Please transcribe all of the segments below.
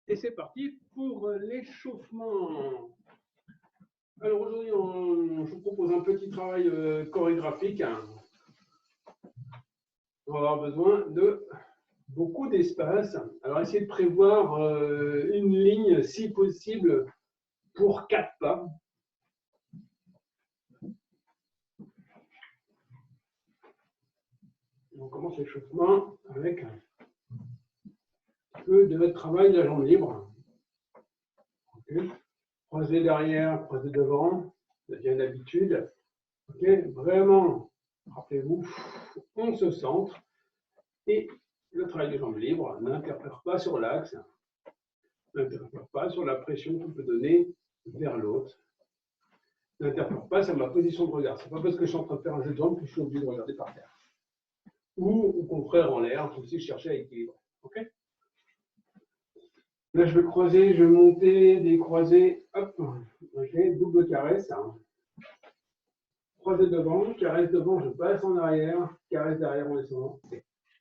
Et c'est parti pour l'échauffement. Alors aujourd'hui, je vous propose un petit travail chorégraphique. On va avoir besoin de beaucoup d'espace. Alors essayez de prévoir une ligne, si possible, pour 4 pas. On commence l'échauffement avec un peu de travail de la jambe libre. Okay. Croisé derrière, croisé devant, ça devient l'habitude. Okay. Vraiment, rappelez-vous, on se centre et le travail de jambe libre n'interfère pas sur l'axe, n'interfère pas sur la pression qu'on peut donner vers l'autre, n'interfère pas sur ma position de regard. C'est pas parce que je suis en train de faire un jeu de jambes que je suis obligé de regarder par terre. Ou au contraire en l'air, comme si je cherchais à équilibrer. Okay. Là, je vais croiser, je vais monter, décroiser, hop, okay, double caresse. Croisé devant, caresse devant, je passe en arrière, caresse derrière en descendant.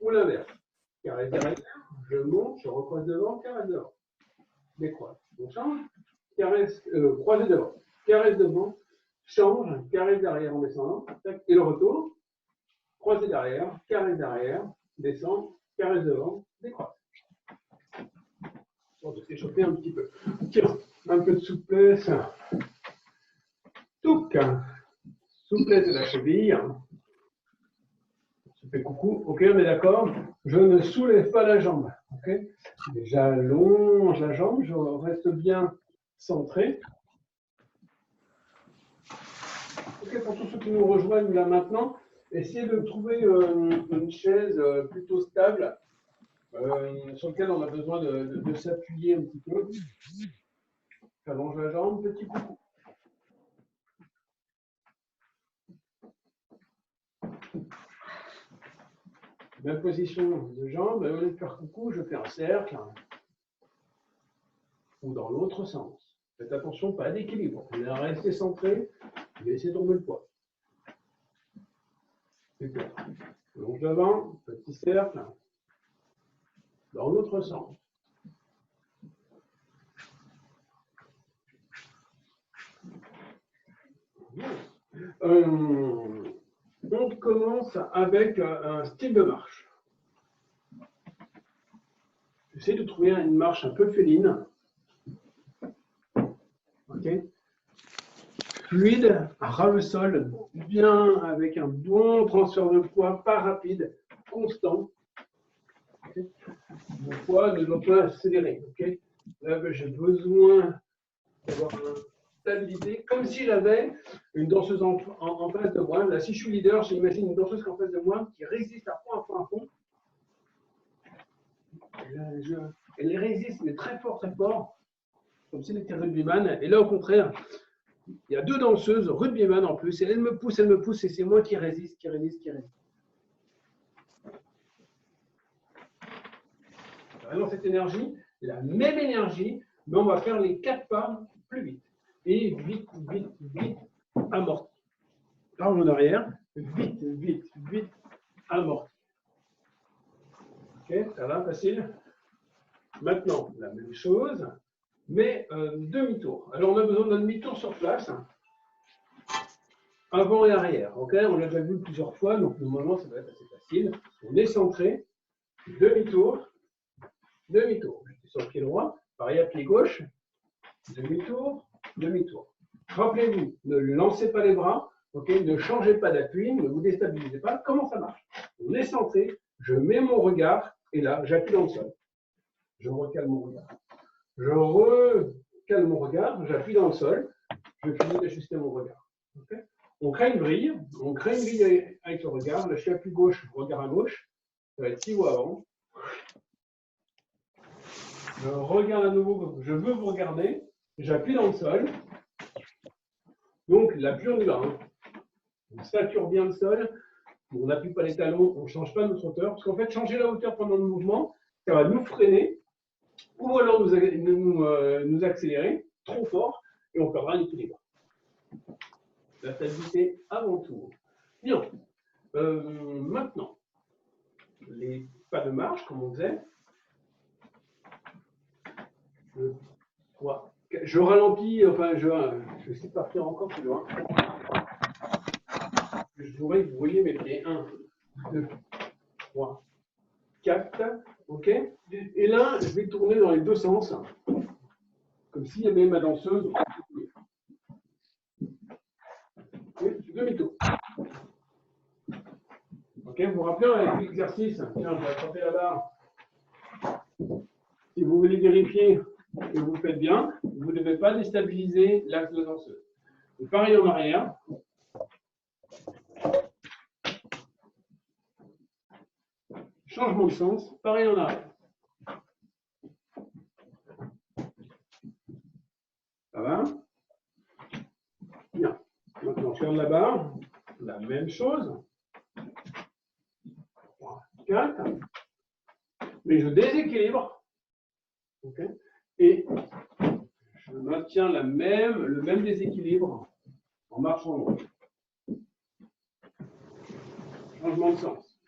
Ou l'inverse. Caresse derrière, je monte, je recroise devant, caresse devant. Décroise. On change, caresse, croisé devant, caresse devant, change, caresse derrière en descendant, et le retour, croisé derrière, descend, caresse devant, décroise. On va s'échauffer un petit peu. Tiens, un peu de souplesse. Touc. Souplesse de la cheville. Je fais coucou. Ok, on est d'accord. Je ne soulève pas la jambe. Okay. J'allonge la jambe. Je reste bien centré. Ok, pour tous ceux qui nous rejoignent là maintenant, essayez de trouver une chaise plutôt stable sur laquelle on a besoin de s'appuyer un petit peu. J'allonge la jambe, petit coucou. Même position de jambe, au lieu de faire coucou, je fais un cercle ou dans l'autre sens. Faites attention, pas d'équilibre. On est resté centré, je vais essayer de tomber le poids. Super. Longe devant, petit cercle, dans l'autre sens. On commence avec un style de marche. J'essaie de trouver une marche un peu féline. Okay. Fluide, ras le sol, bien avec un bon transfert de poids, pas rapide, constant. Okay. Mon poids ne doit pas accélérer. Okay. Là, j'ai besoin d'avoir une stabilité, comme si j'avais une danseuse en face de moi. Là, si je suis leader, j'imagine une danseuse en face de moi qui résiste à fond. Elle résiste, mais très fort, comme si elle était rugbyman. Et là, au contraire, il y a 2 danseuses, rugbyman en plus, et elle me pousse, et c'est moi qui résiste. Vraiment cette énergie, la même énergie, mais on va faire les 4 pas plus vite. Et vite, amorti. Là, en arrière, vite, amorti. Ok, ça va, facile. Maintenant, la même chose, mais demi-tour. Alors, on a besoin d'un demi-tour sur place. Avant et arrière. Ok, on l'a déjà vu plusieurs fois, donc normalement, ça va être assez facile. On est centré, demi-tour. Je suis sur le pied droit, pareil à pied gauche, demi-tour. Rappelez-vous, ne lancez pas les bras, okay, ne changez pas d'appui, ne vous déstabilisez pas. Comment ça marche? On est centré, je mets mon regard, et là, j'appuie dans le sol. Je recale mon regard. J'appuie dans le sol, je finis d'ajuster mon regard. Okay. On crée une grille avec le regard. Là, je suis appui gauche, regard à gauche. Ça va être pivot avant. Je regarde à nouveau, je veux vous regarder. J'appuie dans le sol. Donc, l'appui, on y va. On sature bien le sol. On n'appuie pas les talons, on ne change pas notre hauteur. Parce qu'en fait, changer la hauteur pendant le mouvement, ça va nous freiner. Ou alors nous accélérer trop fort et on perdra l'équilibre. La stabilité avant tout. Bien. Maintenant, les pas de marche, comme on faisait. 2, 3, 4. Je ralentis, enfin, je vais essayer de partir encore plus loin. Je voudrais que vous voyez mes pieds. 1, 2, 3, 4. OK? Et là, je vais tourner dans les deux sens, comme s'il y avait ma danseuse. Demi-tour. OK, vous vous rappelez avec l'exercice. Tiens, je vais attraper la barre. Si vous voulez vérifier que vous faites bien, vous ne devez pas déstabiliser l'axe de danseuse. Et pareil en arrière. Changement de sens, pareil en arrière. Ça va? Bien. Maintenant, je ferme la barre. La même chose. 3, 4. Mais je déséquilibre. Okay. Et je maintiens le même déséquilibre en marchant loin. Changement de sens.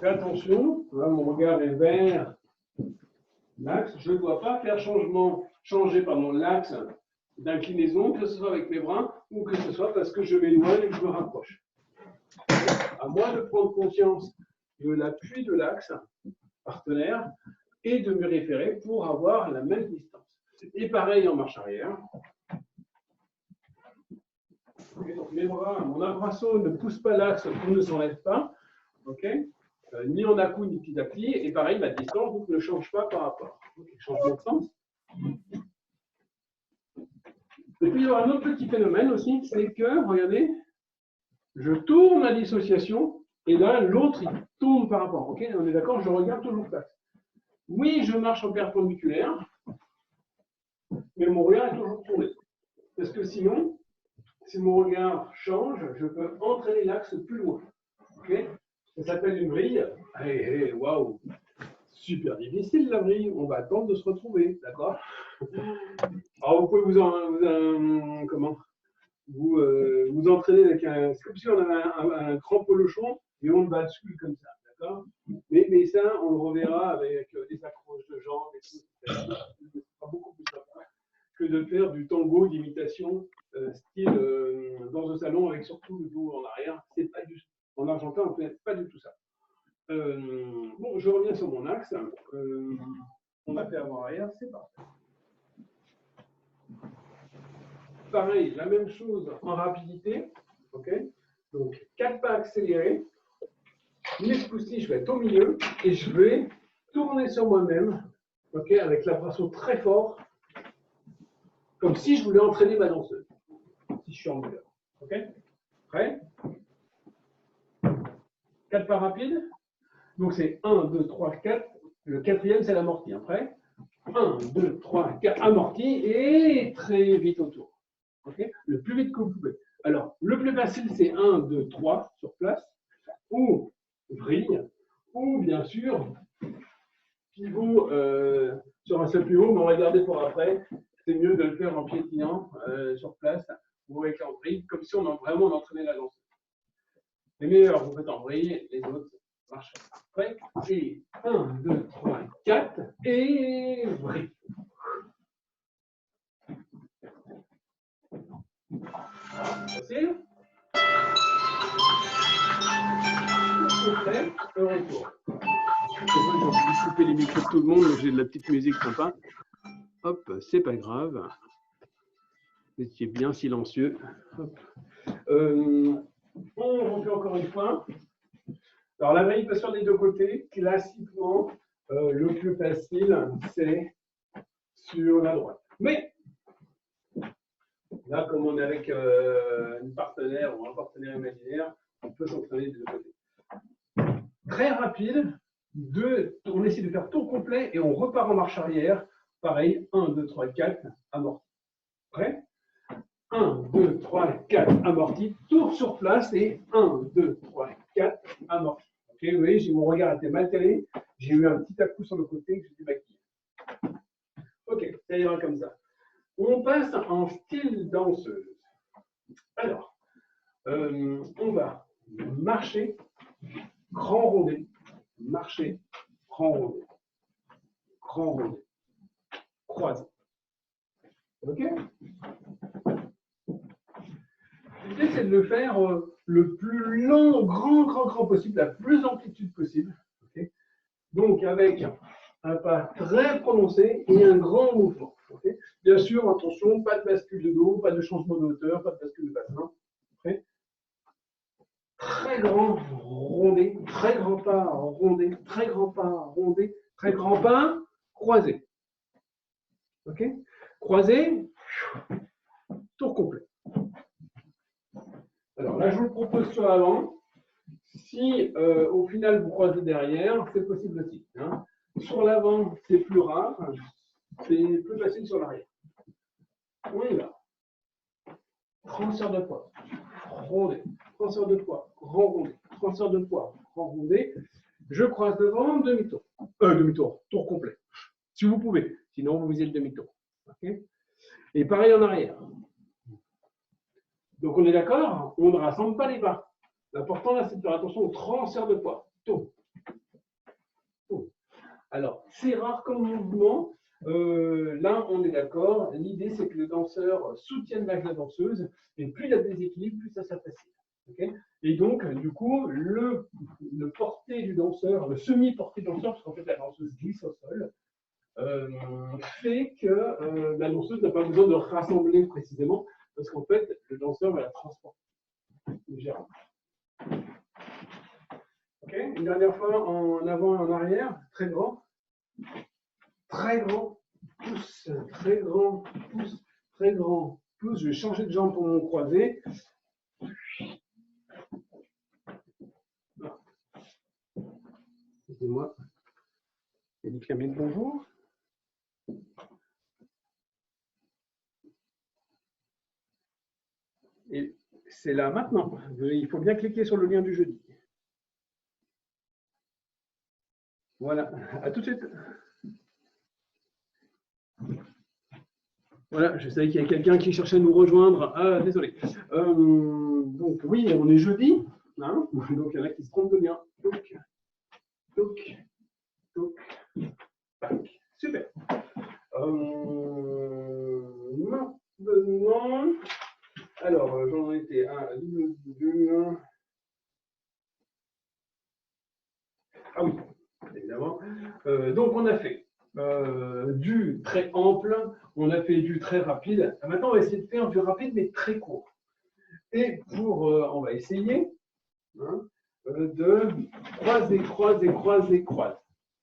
Fais attention, là, mon regard est vers l'axe. Je ne dois pas faire changer l'axe d'inclinaison, que ce soit avec mes bras ou que ce soit parce que je m'éloigne et que je me rapproche. À moi de prendre conscience de l'appui de l'axe partenaire et de me référer pour avoir la même distance. Et pareil en marche arrière. Okay, donc mes bras, mon avant-bras ne pousse pas l'axe, on ne s'enlève pas. Okay, ni en à-coup, ni petit à petit. Et pareil, ma distance donc, ne change pas par rapport. Okay, changement de sens. Et puis il y aura un autre petit phénomène aussi, c'est que, regardez, je tourne la dissociation, et là, l'autre, il tourne par rapport. Ok, on est d'accord, je regarde toujours l'axe. Oui, je marche en perpendiculaire, mais mon regard est toujours tourné. Parce que sinon, si mon regard change, je peux entraîner l'axe plus loin. Okay, ça s'appelle une vrille. Hey, waouh, super difficile la vrille. On va attendre de se retrouver, d'accord? Alors vous pouvez vous entraîner avec un. C'est comme si on avait un grand polochon et on le bascule comme ça, d'accord? Mais ça, on le reverra avec des accroches de jambes et tout. Ce sera beaucoup plus sympa que de faire du tango d'imitation style dans un salon avec surtout le dos en arrière. C'est pas du En argentin, on ne fait pas du tout ça. Bon, je reviens sur mon axe. On a fait avant-arrière, c'est parfait. Pareil, la même chose en rapidité. Okay, donc, 4 pas accélérés. Mais ce coup-ci, je vais être au milieu et je vais tourner sur moi-même, okay, avec l'abbrasso très fort, comme si je voulais entraîner ma danseuse. Si je suis en milieu. OK? Prêt? 4 pas rapides. Donc, c'est 1, 2, 3, 4. Le quatrième, c'est l'amorti. Prêt? 1, 2, 3, 4, amorti et très vite autour. Okay, le plus vite que vous pouvez. Alors, le plus facile, c'est 1, 2, 3 sur place, ou vrille, ou bien sûr, pivot sur un seul pivot, mais on va garder pour après. C'est mieux de le faire en piétinant sur place, ou avec en vrille, comme si on a vraiment entraîné la danse. Les meilleurs, vous faites en vrille, les autres marchent après. Et 1, 2, 3, 4, et vrille. Facile. Le retour. J'ai coupé les micros de tout le monde, donc j'ai de la petite musique sympa. Hop, c'est pas grave. Vous étiez bien silencieux. Hop. On refait encore une fois. Alors la vrille peut se faire des deux côtés. Classiquement, le plus facile, c'est sur la droite. Mais là, comme on est avec une partenaire ou un partenaire imaginaire, on peut s'entraîner des deux côtés. Très rapide, on essaie de faire tour complet et on repart en marche arrière. Pareil, 1, 2, 3, 4, amorti. Prêt? 1, 2, 3, 4, amorti. Tour sur place et 1, 2, 3, 4, amorti. Ok, vous voyez, mon regard était mal calé. J'ai eu un petit à-coup sur le côté que j'ai démaquillé. Ok, ça ira comme ça. On passe en style danseuse. Alors, on va marcher, grand rondé, marcher, grand rondé. rondé. Croisé. OK? L'idée, c'est de le faire le plus long, grand possible, la plus amplitude possible. Okay? Donc, avec un pas très prononcé et un grand mouvement. Okay? Bien sûr, attention, pas de bascule de dos, pas de changement de hauteur, pas de bascule de bassin. Okay? Très grand rondé, très grand pas rondé, très grand pas rondé, très grand pas croisé. OK? Croisé, tour complet. Alors là, je vous le propose sur l'avant. Si au final vous croisez derrière, c'est possible aussi. Hein. Sur l'avant, c'est plus rare, c'est plus facile sur l'arrière. On y va. Transfert de poids, rondé. Transfert de poids, grand rondé. Transfert de poids, grand rondé. Je croise devant, demi-tour. Demi-tour, tour complet. Si vous pouvez, sinon vous visez le demi-tour. Okay? Et pareil en arrière. Donc on est d'accord, on ne rassemble pas les bas. L'important là, c'est de faire attention au transfert de poids. Tour. Alors, c'est rare comme mouvement. Là, on est d'accord. L'idée, c'est que le danseur soutienne l'axe de la danseuse. Et plus il y a des déséquilibres, plus ça s'apprécie. Okay? Et donc, du coup, le porté du danseur, le semi-porté du danseur, parce qu'en fait, la danseuse glisse au sol, fait que la danseuse n'a pas besoin de rassembler précisément, parce qu'en fait, le danseur va la transporter légèrement. Okay? Une dernière fois, en avant et en arrière, très grand. Très grand pouce, très grand pouce, très grand pouce. Je vais changer de jambe pour mon croisé. Excusez-moi. Médicament, bonjour. Et c'est là maintenant. Il faut bien cliquer sur le lien du jeudi. Voilà. À tout de suite. Voilà, je savais qu'il y a quelqu'un qui cherchait à nous rejoindre. Ah, désolé. Donc, oui, on est jeudi. Hein, donc, il y en a qui se trompent de lien. Donc, toc, toc, tac. Super. Maintenant, alors, j'en étais à double. Ah oui, évidemment. Donc, on a fait du très ample, on a fait du très rapide. Maintenant, on va essayer de faire du rapide, mais très court. Et pour, on va essayer hein, de croiser, croiser, croiser, croiser.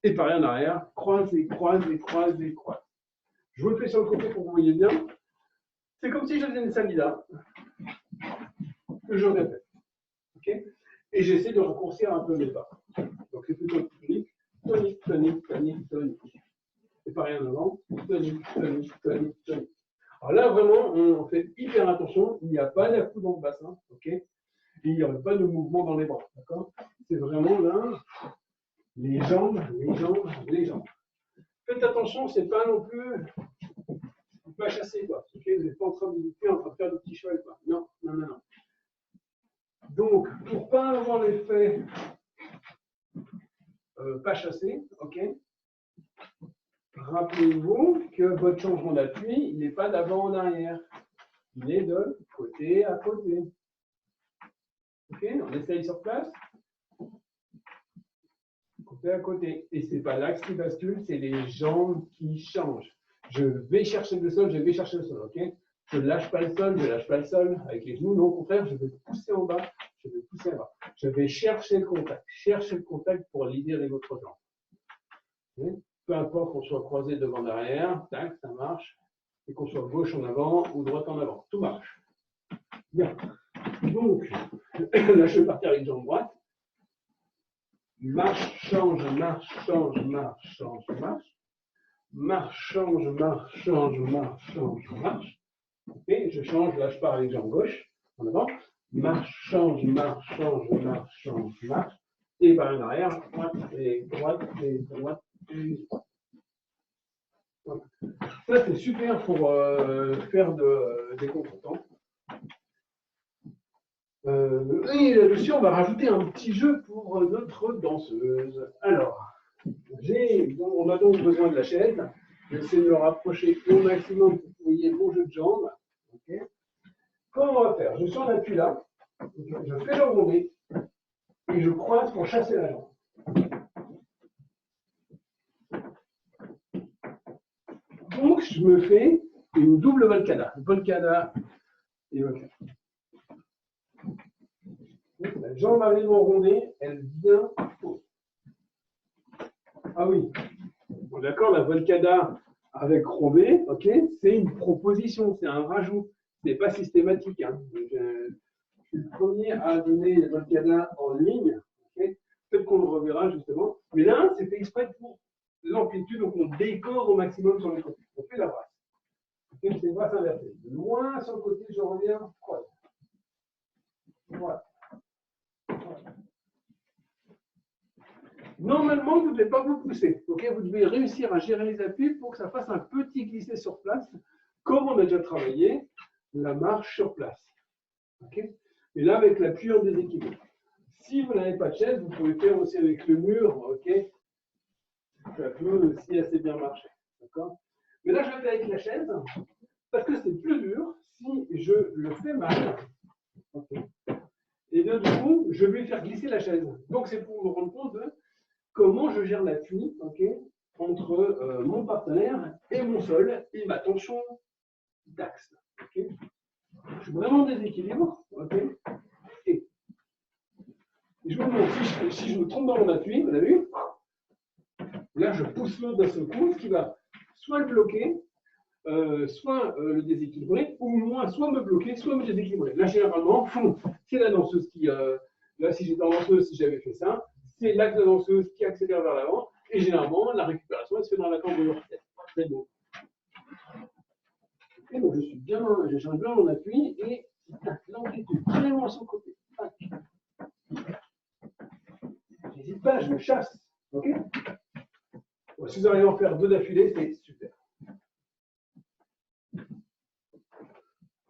Et pareil en arrière, croiser, croiser, croiser, croiser. Je vous le fais sur le côté pour que vous voyez bien. C'est comme si je faisais une salida, que je répète. Okay, et j'essaie de raccourcir un peu mes pas. Donc c'est plutôt tonique, tonique, tonique, tonique, tonique. Et pareil en avant, tonique, tonique, tonique, tonique. Alors là, vraiment, on fait hyper attention. Il n'y a pas la coude dans le bassin, ok. Et il n'y a pas de mouvement dans les bras, d'accord. C'est vraiment là, les jambes, les jambes, les jambes. Faites attention, c'est pas non plus pas chasser, quoi. Okay, vous n'êtes pas en train de faire des petits chevals, quoi. Non, non, non, non. Donc, pour ne pas avoir l'effet pas chassé, ok. Rappelez-vous que votre changement d'appui, il n'est pas d'avant en arrière. Il est de côté à côté. Ok, on essaye sur place. Côté à côté. Et ce n'est pas l'axe qui bascule, c'est les jambes qui changent. Je vais chercher le sol, je vais chercher le sol, ok. Je ne lâche pas le sol, je ne lâche pas le sol avec les genoux. Non, au contraire, je vais pousser en bas, je vais pousser en bas. Je vais chercher le contact pour libérer votre jambe. Okay. Peu importe qu'on soit croisé devant derrière, tac, ça marche. Et qu'on soit gauche en avant ou droite en avant, tout marche. Bien. Donc, là, je vais partir avec jambe droite. Marche, change, marche, change, marche, change, marche. Marche, change, marche, change, marche, change, marche. Et je change, là, je pars avec jambe gauche en avant. Marche, change, marche, change, marche, change, marche. Et par en arrière, droite et droite et droite et droite. Voilà. Ça, c'est super pour faire des contretemps. Et là-dessus, on va rajouter un petit jeu pour notre danseuse. Alors, On a donc besoin de la chaise. J'essaie de me rapprocher au maximum pour que vous voyez mon jeu de jambes. Okay. Comment on va faire? Je suis en appui là, je fais le rondé et je croise pour chasser la jambe. Donc, je me fais une double volcada. Volcada et volcada. La jambe arrive au rondé, elle vient haut. Ah oui, bon, d'accord, la volcada avec rondé, ok, c'est une proposition, c'est un rajout. Ce n'est pas systématique. Hein. Je suis le premier à donner les volcadas en ligne. Okay. Peut-être qu'on le reverra justement. Mais là, c'est fait exprès pour l'amplitude, donc on décore au maximum sur les côtés. On fait la brasse. Okay, c'est une brasse inversée. Loin sur le côté, je reviens, croise. Voilà. Normalement, vous ne devez pas vous pousser. Okay, vous devez réussir à gérer les appuis pour que ça fasse un petit glissé sur place, comme on a déjà travaillé la marche sur place. Okay. Et là, avec l'appui en déséquilibre. Si vous n'avez pas de chaise, vous pouvez faire aussi avec le mur. Okay. Ça peut aussi assez bien marcher. Mais là, je le fais avec la chaise parce que c'est plus dur si je le fais mal. Okay. Et de coup, je vais faire glisser la chaise. Donc, c'est pour me rendre compte de comment je gère l'appui entre mon partenaire et mon sol et ma tension d'axe. Okay. Je suis vraiment en déséquilibre. Okay. Et je vous montre, si je me trompe dans mon appui, vous avez vu? Là, je pousse l'autre d'un seul coup, ce qui va soit le bloquer, soit le déséquilibrer, ou moins soit me bloquer, soit me déséquilibrer. Là, généralement, c'est la danseuse qui, là, si j'étais en danseuse, si j'avais fait ça, c'est l'axe de la danseuse qui accélère vers l'avant, et généralement, la récupération, elle se fait dans la cambrure. Très beau. Et donc, je change bien mon appui, et l'amplitude, vraiment sur le côté. J'hésite pas, je me chasse. Ok. Bon, si vous arrivez à en faire deux d'affilée, c'est super.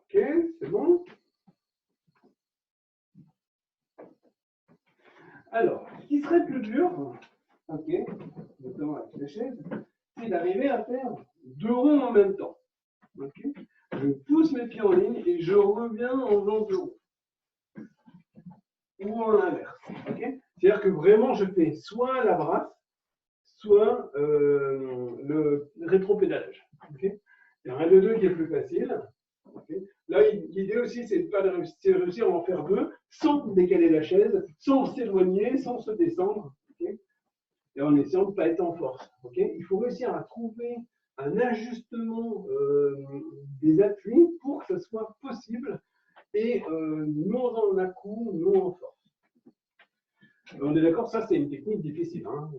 Ok, c'est bon. Alors, ce qui serait plus dur, ok, notamment avec la chaise, c'est d'arriver à faire deux ronds en même temps. Okay. Je pousse mes pieds en ligne et je reviens en faisant deux ronds. Ou en inverse. Okay. C'est-à-dire que vraiment, je fais soit la brasse, soit le rétropédalage. Okay. Il y a un des deux qui est plus facile. Okay. Là, l'idée aussi, c'est de réussir à en faire deux sans décaler la chaise, sans s'éloigner, sans se descendre. Okay. Et en essayant de ne pas être en force. Okay. Il faut réussir à trouver un ajustement des appuis pour que ce soit possible et non en à-coup, non en force. On est d'accord, ça c'est une technique difficile. Hein.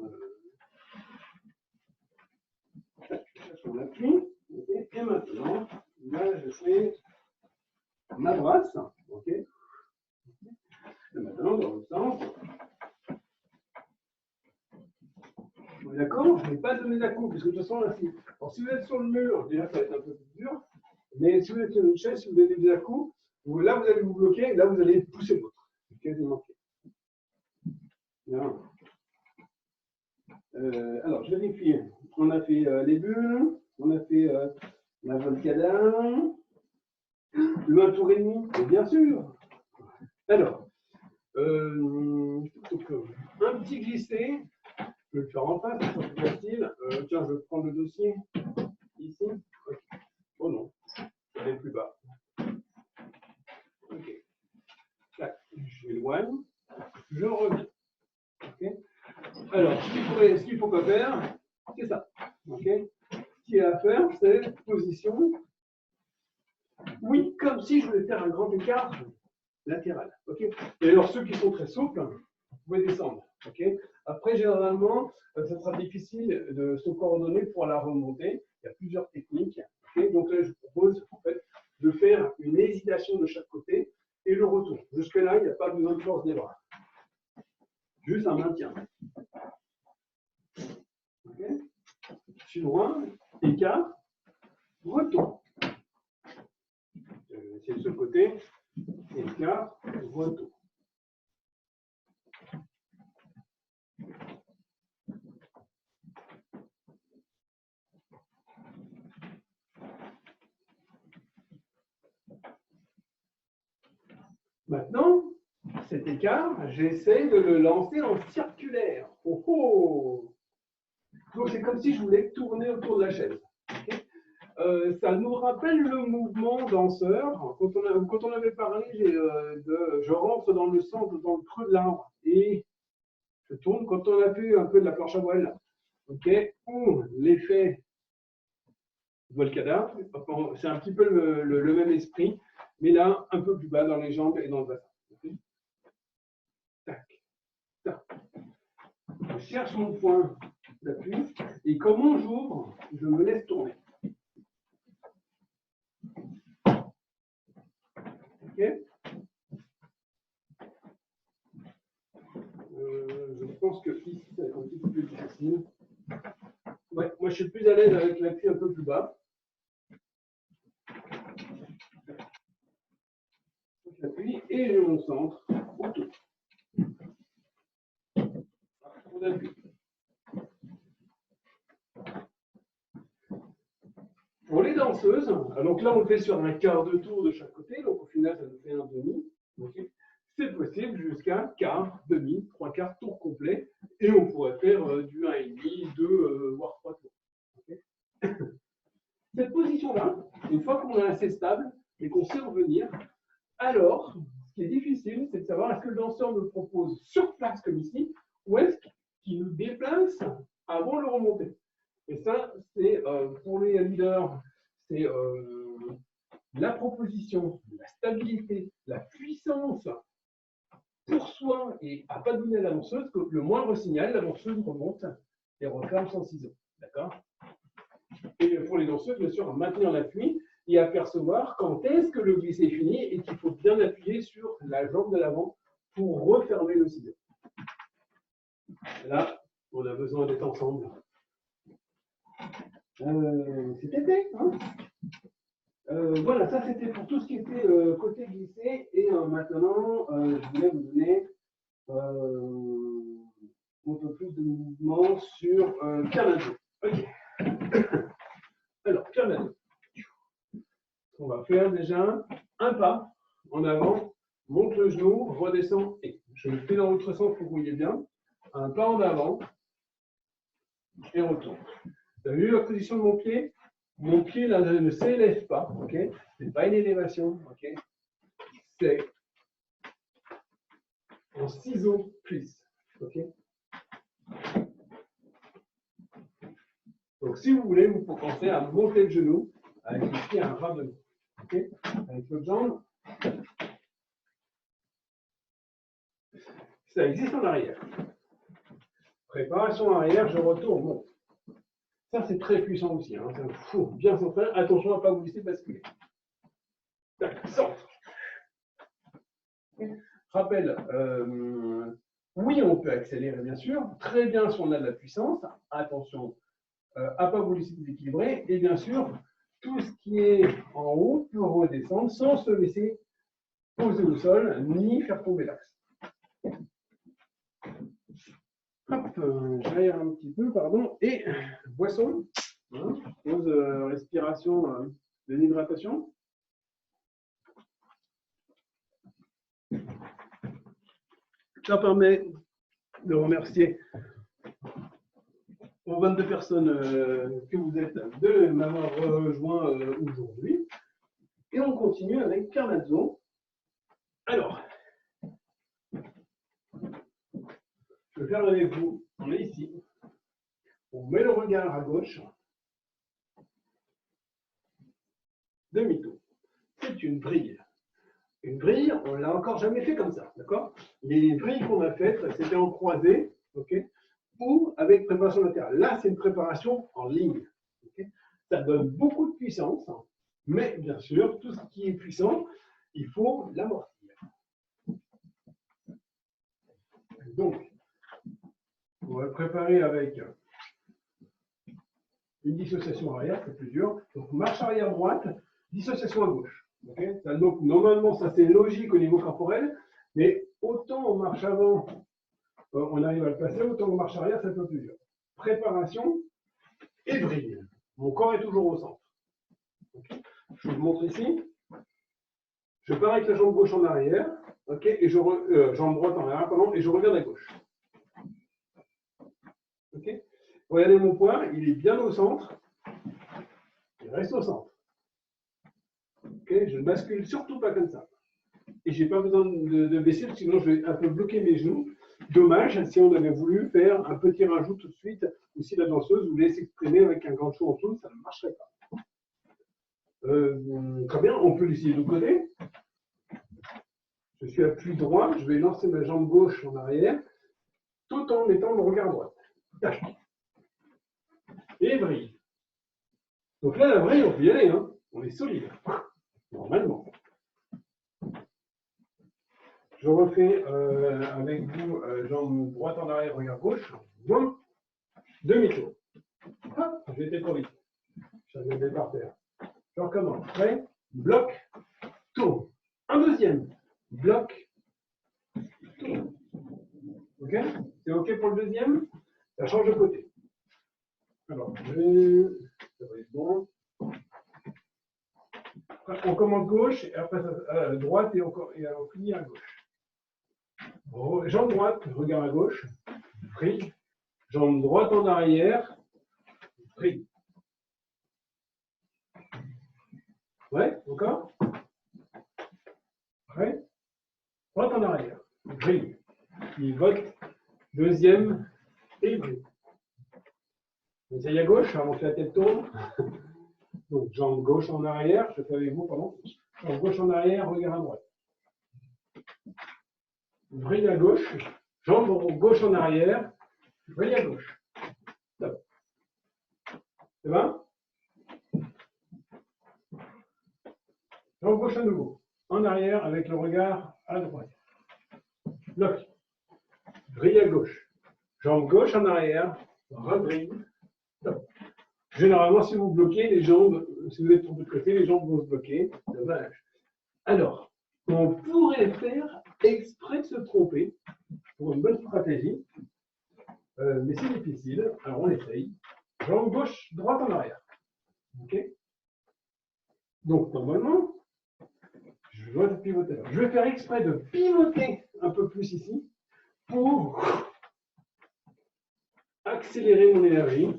On appuie, okay. Et maintenant, là je fais ma brasse, ok. Et maintenant dans le sens. D'accord, je n'ai pas donné à-coup, parce que de toute façon, là, si vous êtes sur le mur, déjà ça va être un peu plus dur, mais si vous êtes sur une chaise, si vous donnez des à-coups, là vous allez vous bloquer, là vous allez pousser l'autre. C'est quasiment fait. Alors, je vérifie. On a fait les bulles, on a fait la volcada, le 1 tour et demi, bien sûr. Alors, un petit glissé. Je vais le faire en face, c'est plus facile. Tiens, je vais prendre le dossier ici. Okay. Oh non, je vais aller plus bas. Ok. Là, je m'éloigne. Je reviens. Okay. Alors, ce qu'il ne faut pas faire, c'est ça. Okay. Ce qu'il y a à faire, c'est position. Oui, comme si je voulais faire un grand écart latéral. Okay. Et alors, ceux qui sont très souples, vous pouvez descendre. Okay. Après, généralement, ça sera difficile de se coordonner pour la remontée. Il y a plusieurs techniques. Okay. Donc là, je vous propose en fait, de faire une hésitation de chaque côté et le retour. Jusque-là, il n'y a pas besoin de force des bras. Juste un maintien. Okay. Je suis loin, écart, retour. C'est ce côté, écart, retour. Maintenant, cet écart, j'essaie de le lancer en circulaire. Oh, oh. Donc, c'est comme si je voulais tourner autour de la chaise. Okay, ça nous rappelle le mouvement danseur. Quand on avait parlé de je rentre dans le centre, dans le creux de l'arbre, et je tourne. Quand on a fait un peu de la planche à voile, okay, ou l'effet Volcada, c'est un petit peu le même esprit, mais là, un peu plus bas dans les jambes et dans le bassin. Okay, tac, tac. Je cherche mon point d'appui, et comment j'ouvre, je me laisse tourner. Okay, je pense que ici, ça va être un petit peu plus difficile. Ouais, moi, je suis plus à l'aise avec l'appui un peu plus bas. J'appuie et je mon centre autour. On appuie. Pour les danseuses, donc là, on le fait sur un quart de tour de chaque côté, donc au final, ça nous fait un demi. Okay, c'est possible jusqu'à quart, demi, trois quarts, tour complet, et on pourrait faire du 1,5, 2, voire 3 tours. Okay, cette position-là, une fois qu'on est assez stable et qu'on sait revenir, alors, ce qui est difficile, c'est de savoir est-ce que le danseur nous propose sur place comme ici, ou est-ce qu'il nous déplace avant de le remonter. Et ça, c'est pour les leaders, c'est la proposition, la stabilité, la puissance pour soi et à pas donner à la danseuse que le moindre signal, la danseuse remonte et referme son ciseau. D'accord? Et pour les danseuses, bien sûr, à maintenir l'appui et à percevoir quand est-ce que le glissé est fini et qu'il faut bien appuyer sur la jambe de l'avant pour refermer le ciseau. Là, on a besoin d'être ensemble. C'était fait, hein, voilà, ça c'était pour tout ce qui était côté glissé. Et maintenant, je voulais vous donner un peu plus de mouvement sur Carnado. Ok. Alors, Carnado. On va faire déjà un pas en avant, monte le genou, redescend et je le fais dans l'autre sens pour que vous voyez bien. Un pas en avant et retourne. Vous avez vu la position de mon pied? Mon pied là ne s'élève pas, ok? Ce n'est pas une élévation, ok? C'est en ciseau plus, ok? Donc si vous voulez, vous pouvez penser à monter le genou avec le pied à un ras de dos, ok? Avec l'autre jambe. Ça existe en arrière. Préparation arrière, je retourne, monte. Ça, c'est très puissant aussi. Hein. Il faut bien s'entraîner. Attention à ne pas vous laisser basculer. Tac, centre. Rappel, oui, on peut accélérer, bien sûr. Très bien si on a de la puissance. Attention à ne pas vous laisser déséquilibrer. Et bien sûr, tout ce qui est en haut peut redescendre sans se laisser poser au sol ni faire tomber l'axe. Hop, j'aère un petit peu, pardon. Et boisson. Hein, pause respiration de l'hydratation. Ça permet de remercier aux 22 personnes que vous êtes de m'avoir rejoint aujourd'hui. Et on continue avec Carnazzo. Alors, je vais faire avec vous. On est ici. On met le regard à gauche. Demi-tour. C'est une vrille. Une vrille, on ne l'a encore jamais fait comme ça, d'accord? Les vrilles qu'on a faites, c'était en croisée, ok? Ou avec préparation latérale. Là, c'est une préparation en ligne. Okay, ça donne beaucoup de puissance, mais bien sûr, tout ce qui est puissant, il faut l'amortir. Donc, on va le préparer avec une dissociation arrière, c'est plus dur. Donc, marche arrière droite, dissociation à gauche. Okay, ça, donc, normalement, ça c'est logique au niveau corporel, mais autant on marche avant, on arrive à le passer, autant on marche arrière, c'est un peu plus dur. Préparation et vrille. Mon corps est toujours au centre. Okay, je vous le montre ici. Je pars avec la jambe gauche en arrière, ok, et jambe droite en arrière, pardon, et je regarde à gauche. Ok. Regardez mon poids, il est bien au centre. Il reste au centre. Ok, je ne bascule surtout pas comme ça. Et je n'ai pas besoin de baisser, sinon je vais un peu bloquer mes genoux. Dommage si on avait voulu faire un petit rajout tout de suite, ou si la danseuse voulait s'exprimer avec un ganchou en dessous, ça ne marcherait pas. Très bien, on peut l'essayer de l'autre côté. Je suis appui droit, je vais lancer ma jambe gauche en arrière, tout en mettant mon regard droit. Et vrille. Donc là, la vrille, on peut y aller, hein. On est solide, normalement. Je refais avec vous jambe droite en arrière, regard gauche. Demi-tour. Ah, j'ai été trop vite. J'avais par terre. Je recommence. Prêt? Bloc, tourne. Un deuxième. Bloc, tourne. Ok? C'est ok pour le deuxième? Ça change de côté. Alors, ça va être bon. Après, on commence gauche, et après à droite, et on finit à gauche. Jambe droite, regard à gauche. Vrille. Jambe droite en arrière. Vrille. Ouais, encore. Prêt? Droite en arrière. Vrille. Il vote. Deuxième. Et vrille. On essaye à gauche, avant que la tête tourne. Donc, jambe gauche en arrière. Je fais avec vous, pardon. Jambe gauche en arrière, regard à droite. Vrille à gauche. Jambe gauche en arrière. Vrille à gauche. Stop. C'est bon? Jambe gauche à nouveau. En arrière avec le regard à droite. Bloc. Vrille à gauche. Jambe gauche en arrière. Revrille. Stop. Généralement, si vous bloquez les jambes, si vous êtes trompé de côté, les jambes vont se bloquer. Dommage. Alors, on pourrait faire exprès de se tromper pour une bonne stratégie, mais c'est difficile. Alors, on essaye. Jambe gauche, droite en arrière. Ok? Donc, normalement, je dois pivoter là. Je vais faire exprès de pivoter un peu plus ici pour accélérer mon énergie.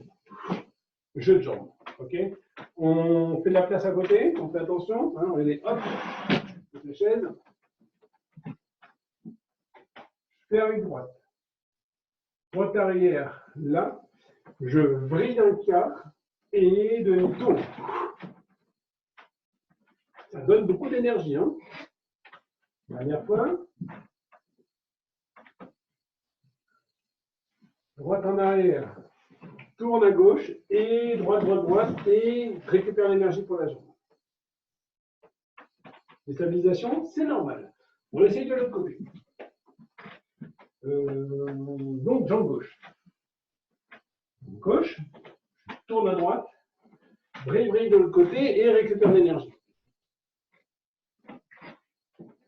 Jeu de jambes. Ok? On fait de la place à côté, on fait attention. Hein, on est hop, la chaise. Je fais avec droite. Droite arrière, là. Je vrille un quart et demi-tour. Ça donne beaucoup d'énergie. Hein. Dernière fois. Droite en arrière. Tourne à gauche et droite, droite, droite et récupère l'énergie pour la jambe. Les stabilisations, c'est normal. On essaye de l'autre côté. Donc, jambe gauche. Gauche, tourne à droite, brille, brille de l'autre côté et récupère l'énergie.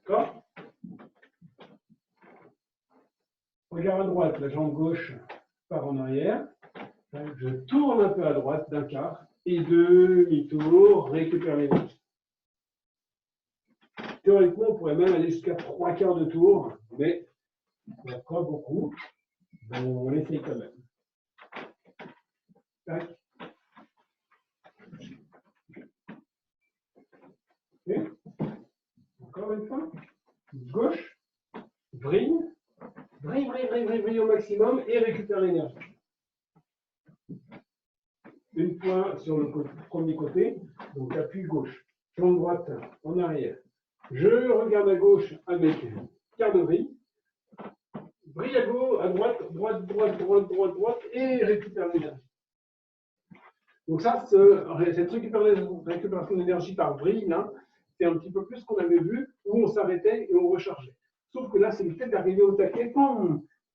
D'accord? Regarde à droite, la jambe gauche part en arrière. Je tourne un peu à droite d'un quart et demi-tour, récupère l'énergie. Théoriquement, on pourrait même aller jusqu'à 3 quarts de tour, mais on n'a pas beaucoup. Donc, on essaye quand même. Tac. Okay. Encore une fois. Gauche, vrille, vrille, vrille, vrille, vrille, vrille au maximum et récupère l'énergie. Une fois sur le premier côté, donc appui gauche, jambe droite en arrière. Je regarde à gauche avec quart de vrille. Vrille à gauche, à droite, droite, droite, droite, droite, droite et récupère l'énergie. Donc ça, cette récupération d'énergie par vrille, là, c'est un petit peu plus ce qu'on avait vu, où on s'arrêtait et on rechargeait. Sauf que là, c'est le fait d'arriver au taquet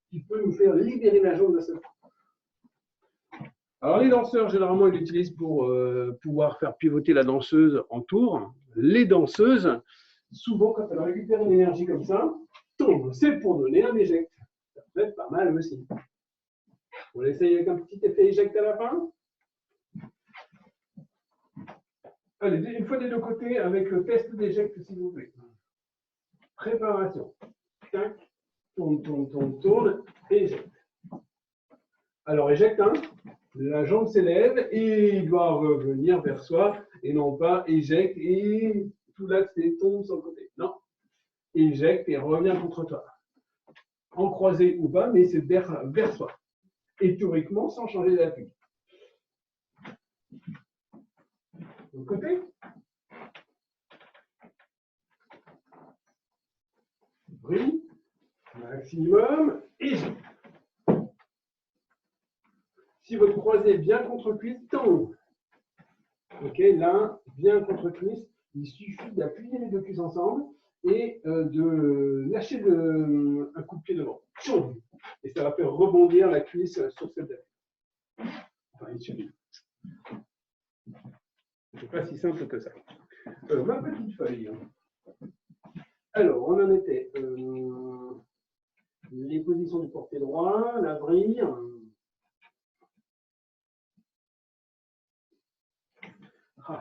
qui peut nous faire libérer la jambe de cette. Alors les danseurs, généralement, ils l'utilisent pour pouvoir faire pivoter la danseuse en tour. Les danseuses, souvent, quand elles récupèrent une énergie comme ça, c'est pour donner un éject. Ça peut être pas mal aussi. On essaye avec un petit effet éject à la fin. Allez, une fois des deux côtés avec le test d'éject, s'il vous plaît. Préparation. Tac, tourne, tourne, tourne, tourne, éjecte. Alors éjecte, hein, la jambe s'élève et il doit revenir vers soi et non pas éjecte et tout l'axe tombe sur le côté. Non, éjecte et revient contre toi. En croisé ou pas, mais c'est vers soi. Et théoriquement sans changer d'appui. De l'autre côté. Brille, maximum, éjecte. Si votre croisé est bien contre-cuisse, tombe. Ok, là, bien contre-cuisse, il suffit d'appuyer les deux cuisses ensemble et de lâcher un coup de pied devant. Et ça va faire rebondir la cuisse sur celle d'appui. Enfin, il suffit. C'est pas si simple que ça. Ma petite feuille. Alors, on en était. Les positions du porté droit, la vrille.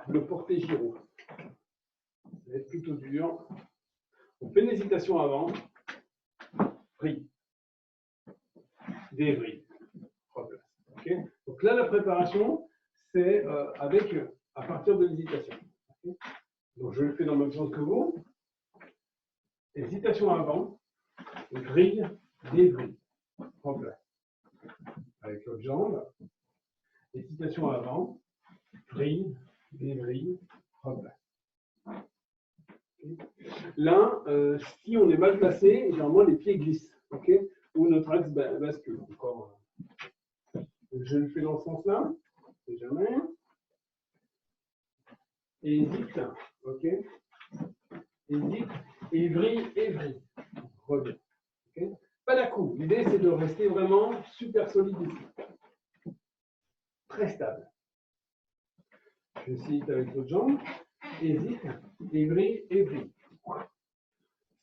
Le porté gyro. Ça va être plutôt dur. On fait une hésitation avant. Vrille. Des vrilles. Okay. Donc là, la préparation, c'est à partir de l'hésitation. Okay. Donc je le fais dans le même sens que vous. Hésitation avant. Vrille, des vrilles. Avec l'autre jambe. Hésitation avant. Vrille, des vrilles. Là, si on est mal placé, généralement les pieds glissent, okay, ou notre axe bascule. Encore, je le fais dans ce sens-là, c'est jamais. Hésite, ok. Hésite, et vrille. Reviens. Okay. Pas d'un-coup. L'idée, c'est de rester vraiment super solide ici. Très stable. Je cite avec l'autre jambe. Hésite, et vrille.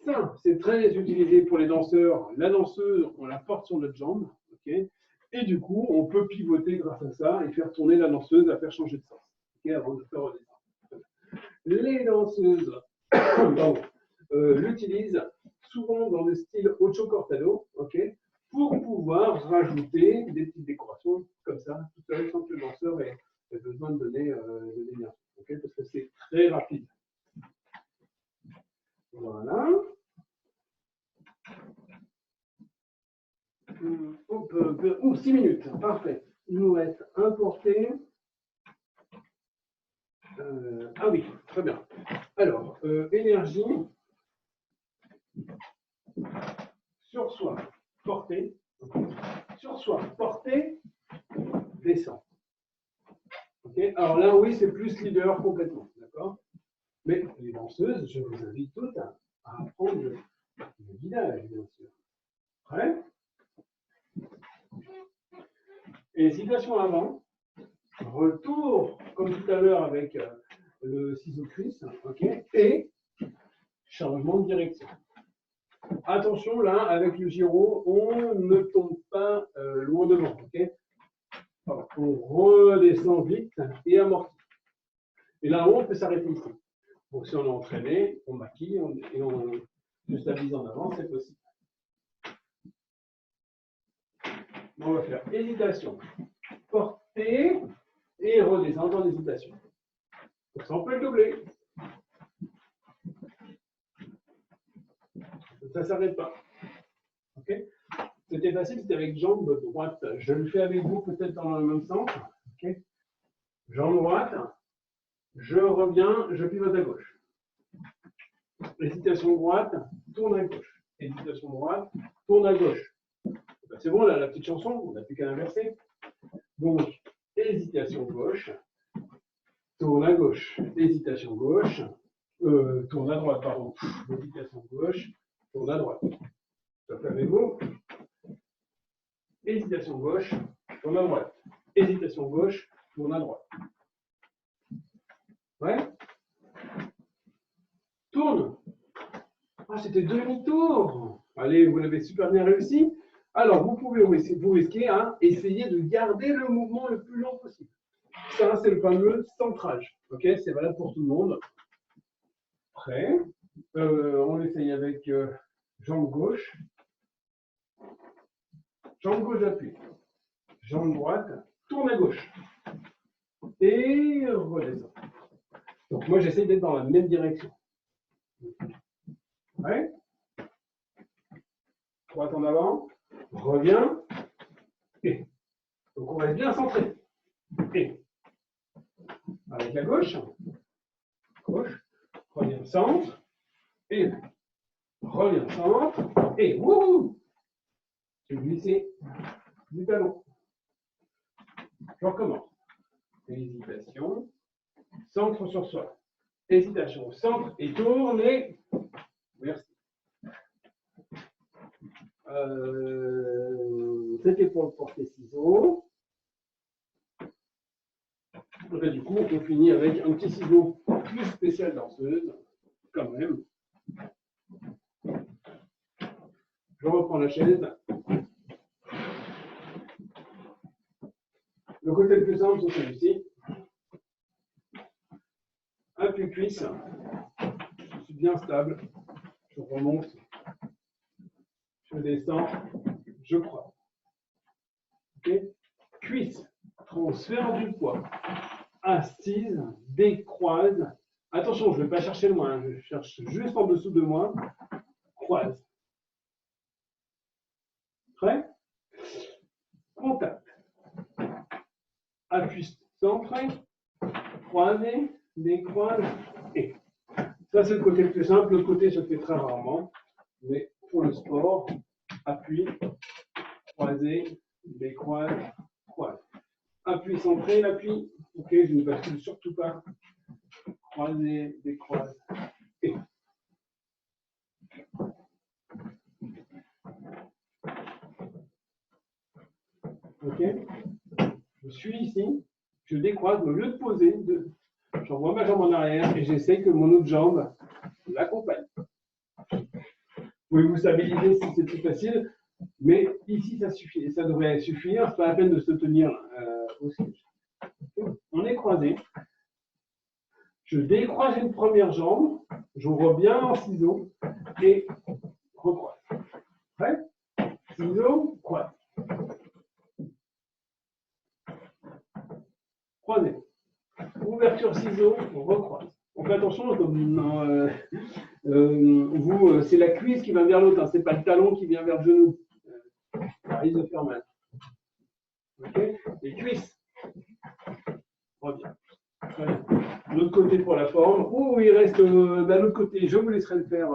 Ça, c'est très utilisé pour les danseurs. La danseuse, on la porte sur notre jambe. Okay, et du coup, on peut pivoter grâce à ça et faire tourner la danseuse à faire changer de sens. Okay, avant de faire redescendre. Les danseuses l'utilisent souvent dans le style ocho cortado, okay, pour pouvoir rajouter des petites décorations comme ça, tout seul, sans que le danseur ait besoin de donner de l'énergie, okay, parce que c'est très rapide. Voilà. Ou 6 minutes, parfait. Il nous reste un porté. Ah oui, très bien. Alors, énergie, sur soi, portée, sur soi, portée, descend. Okay. Alors là, oui, c'est plus leader complètement, d'accord? Mais les danseuses, je vous invite toutes à apprendre le guidage, bien sûr. Prêt? Hésitation avant, retour, comme tout à l'heure avec le ciseau cuisse, okay, et changement de direction. Attention, là, avec le gyro, on ne tombe pas loin devant. Okay, alors, on redescend vite et amortit. Et là, on peut s'arrêter ici. Donc, si on est entraîné, on maquille et on se stabilise en avant, c'est possible. On va faire hésitation, porter et redescendre en hésitation. Donc, ça, on peut le doubler. Ça ne s'arrête pas. Okay, c'était facile, c'était avec jambe droite. Je le fais avec vous peut-être dans le même sens. Okay, jambe droite, je reviens, je pivote à gauche. Hésitation droite, tourne à gauche. Hésitation droite, tourne à gauche. Ben, c'est bon, là, la petite chanson, on n'a plus qu'à inverser. Donc, hésitation gauche, tourne à gauche. Hésitation gauche, tourne à droite, pardon. Hésitation gauche, tourne à droite. Ça fait avec vous. Hésitation gauche, tourne à droite. Hésitation gauche, tourne à droite. Ouais. Tourne. Ah, c'était demi-tour. Allez, vous l'avez super bien réussi. Alors, vous pouvez vous risquer à essayer de garder le mouvement le plus long possible. Ça, c'est le fameux centrage. Ok, c'est valable pour tout le monde. Prêt. On essaye avec jambe gauche. Jambe gauche appuie. Jambe droite, tourne à gauche. Et redescend. Donc moi j'essaye d'être dans la même direction. Ouais. Droite en avant. Reviens. Et. Donc on reste bien centré. Et. Avec la gauche. Gauche. Reviens au centre. Et. Reviens au centre. Et. Wouhou! Je vais glisser du talon. Je recommence. Hésitation. Centre sur soi. Hésitation au centre et tourne et. Merci. C'était pour le porte-ciseaux. Du coup, on finit avec un petit ciseau plus spécial danseuse, quand même. Je reprends la chaise. Le côté le plus simple, c'est celui-ci. Appui cuisse. Je suis bien stable. Je remonte. Je descends. Je croise. Ok. Cuisse. Transfert du poids. Assise. Décroise. Attention, je ne vais pas chercher loin. Hein. Je cherche juste en dessous de moi. Croise. Prêt? Contact. Appui centré. Croisé. Décroise. Et. Ça, c'est le côté le plus simple. L'autre côté se fait très rarement. Mais pour le sport, appui, croisé, décroise, croise. Appui centré, l'appui. Ok, je ne bascule surtout pas. Croisé, décroise. Et. Ok. Je suis ici. Je décroise, mais au lieu de poser, j'envoie ma jambe en arrière et j'essaie que mon autre jambe l'accompagne. Vous pouvez vous stabiliser si c'est plus facile, mais ici ça suffit. Et ça devrait suffire, c'est pas la peine de se tenir aussi. On est croisé. Je décroise une première jambe, j'ouvre bien en ciseaux et recroise. Prêt? Ciseaux, croise. Croisé. Ouverture ciseaux, on recroise. On fait attention, comme c'est la cuisse qui va vers l'autre, hein, c'est pas le talon qui vient vers le genou. Ça risque de faire mal. Ok. Les cuisses. Reviens. L'autre côté pour la forme. Ou il reste de l'autre côté. Je vous laisserai le faire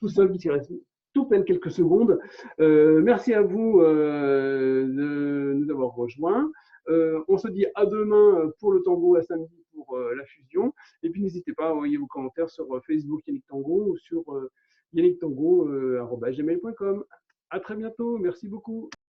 tout seul puisqu'il reste tout peine quelques secondes. Merci à vous de nous avoir rejoints. On se dit à demain pour le tango, à samedi pour la fusion. Et puis n'hésitez pas à envoyer vos commentaires sur Facebook Yannick Tango ou sur yannicktango@gmail.com. À très bientôt. Merci beaucoup.